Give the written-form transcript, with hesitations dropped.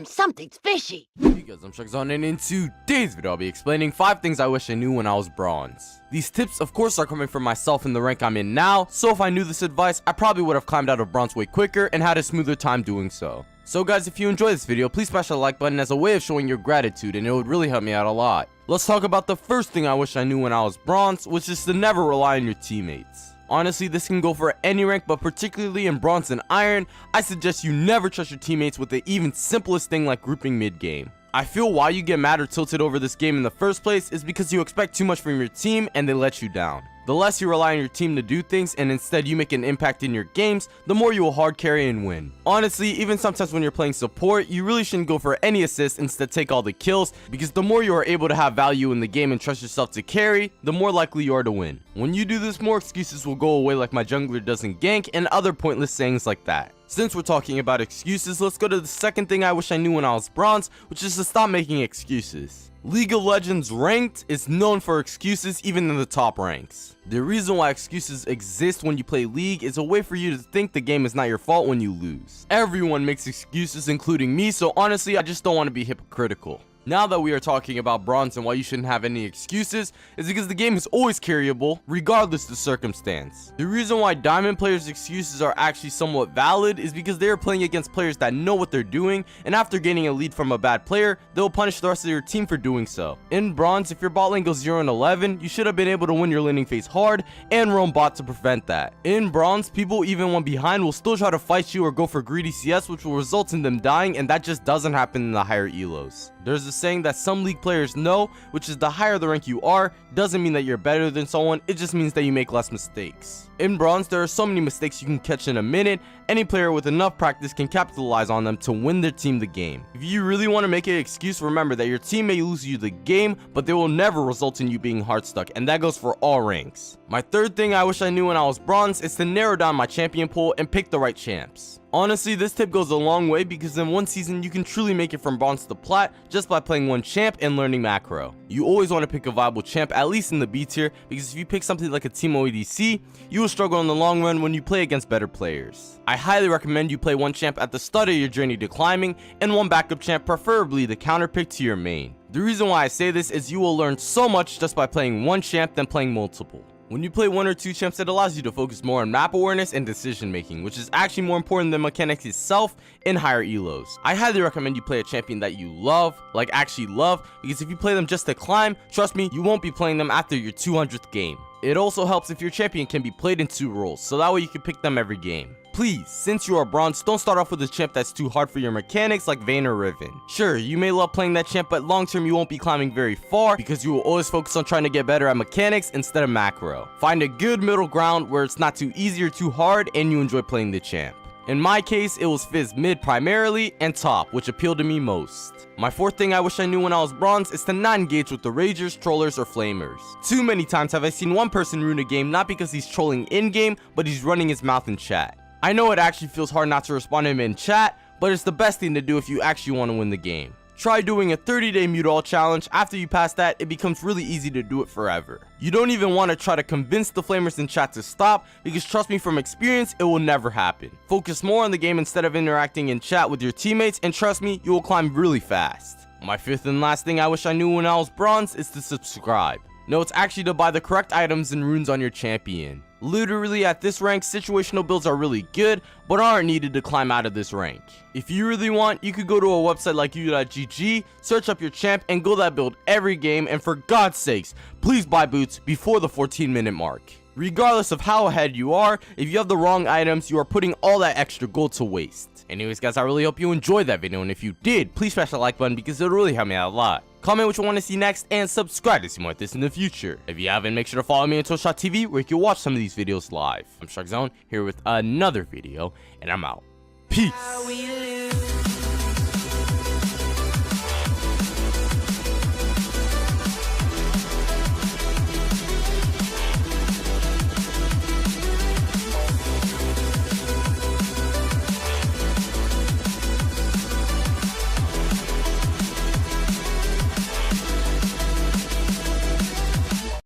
Something's fishy. Hey guys, I'm Sharkzone, and in today's video I'll be explaining 5 things I wish I knew when I was bronze. These tips of course are coming from myself in the rank I'm in now, so if I knew this advice I probably would have climbed out of bronze way quicker and had a smoother time doing so. So guys, if you enjoyed this video, please smash the like button as a way of showing your gratitude, and it would really help me out a lot. Let's talk about the first thing I wish I knew when I was bronze, which is to never rely on your teammates. Honestly, this can go for any rank, but particularly in bronze and iron, I suggest you never trust your teammates with the even simplest thing like grouping mid-game. I feel why you get mad or tilted over this game in the first place is because you expect too much from your team and they let you down. The less you rely on your team to do things and instead you make an impact in your games, the more you will hard carry and win. Honestly, even sometimes when you're playing support, you really shouldn't go for any assists, instead take all the kills, because the more you are able to have value in the game and trust yourself to carry, the more likely you are to win. When you do this, more excuses will go away, like my jungler doesn't gank and other pointless sayings like that. Since we're talking about excuses, let's go to the second thing I wish I knew when I was bronze, which is to stop making excuses. League of Legends Ranked is known for excuses even in the top ranks. The reason why excuses exist when you play League is a way for you to think the game is not your fault when you lose. Everyone makes excuses, including me, so honestly I just don't want to be hypocritical. Now that we are talking about bronze and why you shouldn't have any excuses is because the game is always carryable regardless of the circumstance. The reason why diamond players' excuses are actually somewhat valid is because they are playing against players that know what they're doing, and after gaining a lead from a bad player, they'll punish the rest of your team for doing so. In bronze, if your bot lane goes 0-11, you should have been able to win your laning phase hard and roam bot to prevent that. In bronze, people even when behind will still try to fight you or go for greedy CS, which will result in them dying, and that just doesn't happen in the higher elos. There's a saying that some league players know, which is the higher the rank you are, doesn't mean that you're better than someone, it just means that you make less mistakes. In bronze, there are so many mistakes you can catch in a minute. Any player with enough practice can capitalize on them to win their team the game. If you really want to make an excuse, remember that your team may lose you the game, but they will never result in you being hard stuck, and that goes for all ranks. My third thing I wish I knew when I was bronze is to narrow down my champion pool and pick the right champs. Honestly, this tip goes a long way because in one season you can truly make it from bronze to plat just by playing one champ and learning macro. You always want to pick a viable champ, at least in the B tier, because if you pick something like a Teemo ADC, you will struggle in the long run when you play against better players. I highly recommend you play one champ at the start of your journey to climbing and one backup champ, preferably the counter pick to your main. The reason why I say this is you will learn so much just by playing one champ than playing multiple. When you play 1 or 2 champs, it allows you to focus more on map awareness and decision making, which is actually more important than mechanics itself in higher elos. I highly recommend you play a champion that you love, like actually love, because if you play them just to climb, trust me, you won't be playing them after your 200th game. It also helps if your champion can be played in 2 roles, so that way you can pick them every game. Please, since you are bronze, don't start off with a champ that's too hard for your mechanics like Vayne or Riven. Sure, you may love playing that champ, but long term you won't be climbing very far because you will always focus on trying to get better at mechanics instead of macro. Find a good middle ground where it's not too easy or too hard and you enjoy playing the champ. In my case, it was Fizz mid primarily and top, which appealed to me most. My fourth thing I wish I knew when I was bronze is to not engage with the ragers, trollers, or flamers. Too many times have I seen one person ruin a game not because he's trolling in-game, but he's running his mouth in chat. I know it actually feels hard not to respond to him in chat, but it's the best thing to do if you actually want to win the game. Try doing a 30-day mute all challenge. After you pass that, it becomes really easy to do it forever. You don't even want to try to convince the flamers in chat to stop, because trust me from experience, it will never happen. Focus more on the game instead of interacting in chat with your teammates, and trust me, you will climb really fast. My fifth and last thing I wish I knew when I was bronze is to subscribe. No, it's actually to buy the correct items and runes on your champion. Literally at this rank, situational builds are really good, but aren't needed to climb out of this rank. If you really want, you could go to a website like u.gg, search up your champ, and go that build every game, and for God's sakes, please buy boots before the 14-minute mark. Regardless of how ahead you are, if you have the wrong items, you are putting all that extra gold to waste. Anyways guys, I really hope you enjoyed that video, and if you did, please smash the like button because it'll really help me out a lot. Comment what you want to see next, and subscribe to see more like this in the future. If you haven't, make sure to follow me on Twitch TV where you can watch some of these videos live. I'm Sharkzone, here with another video, and I'm out. Peace.